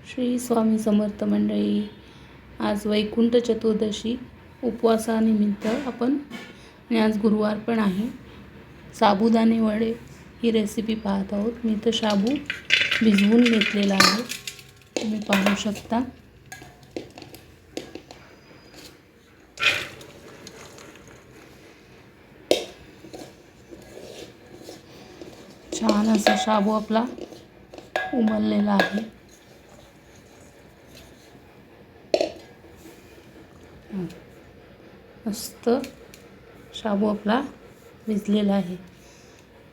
श्री स्वामी समर्थ मंडळी, आज वैकुंठ चतुर्दशी उपवासानिमित्त आपण आणि आज गुरुवार पण आहे. साबुदाणे वडे ही रेसिपी पाहत आहोत. मी तर शाबू भिजवून घेतलेला आहे, तुम्ही पाहू शकता. छान असा शाबू आपला उमललेला आहे. मस्त शाबू आपला भिजलेला आहे.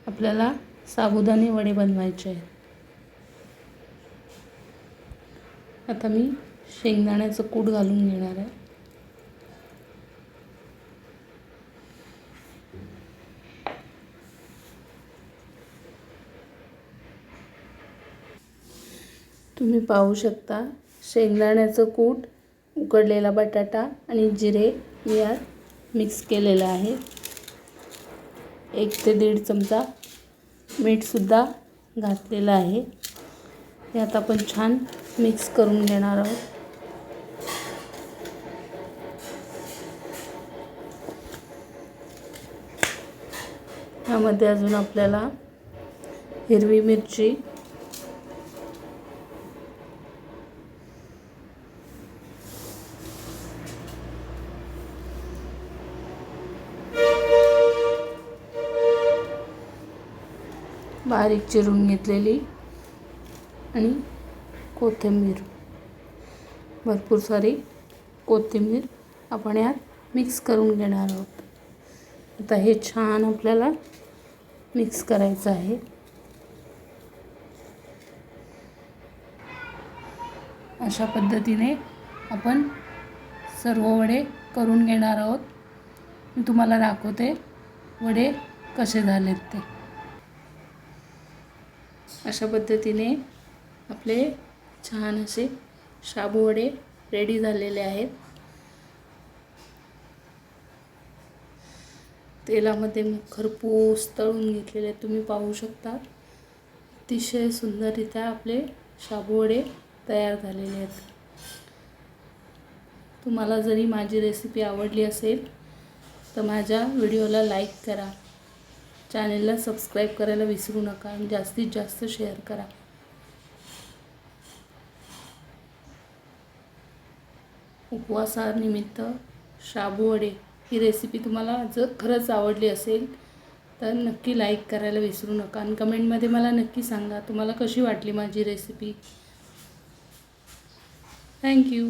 आपल्याला साबुदाणे वडे बनवायचे आहेत. आता मी शेंगदाण्याचं कूट घालून घेणार आहे. तुम्ही पाहू शकता शेंगदाण्याचं कूट, उकडलेला बटाटा आणि जिरे मी यात मिक्स केलेलं आहे. 1 ते 1.5 चमचा मीठसुद्धा घातलेलं आहे. यात आपण छान मिक्स करून घेणार आहोत. यामध्ये अजून आपल्याला हिरवी मिरची, बारीक चिरून घेतलेली आणि कोथिंबीर, भरपूर सारी कोथिंबीर आपण यात मिक्स करून घेणार आहोत. आता हे छान आपल्याला मिक्स करायचं आहे. अशा पद्धतीने आपण सर्व वडे करून घेणार आहोत. मी तुम्हाला दाखवते वडे कसे झालेत ते. अशा पद्धतीने आपले छान असे शाबू वडे रेडी झालेले आहेत. तेलामध्ये मी खरपूस तळून घेतलेले तुम्ही पाहू शकता. अतिशय सुंदररित्या आपले शाबू वडे तयार झालेले आहेत. तुम्हाला जरी माझी रेसिपी आवडली असेल तर माझ्या व्हिडिओला लाईक करा, चॅनेलला सबस्क्राईब करायला विसरू नका आणि जास्तीत जास्त शेअर करा. उपवासानिमित्त शाबू वडे ही रेसिपी तुम्हाला जर खरंच आवडली असेल तर नक्की लाईक करायला विसरू नका आणि कमेंटमध्ये मला नक्की सांगा तुम्हाला कशी वाटली माझी रेसिपी. थँक्यू.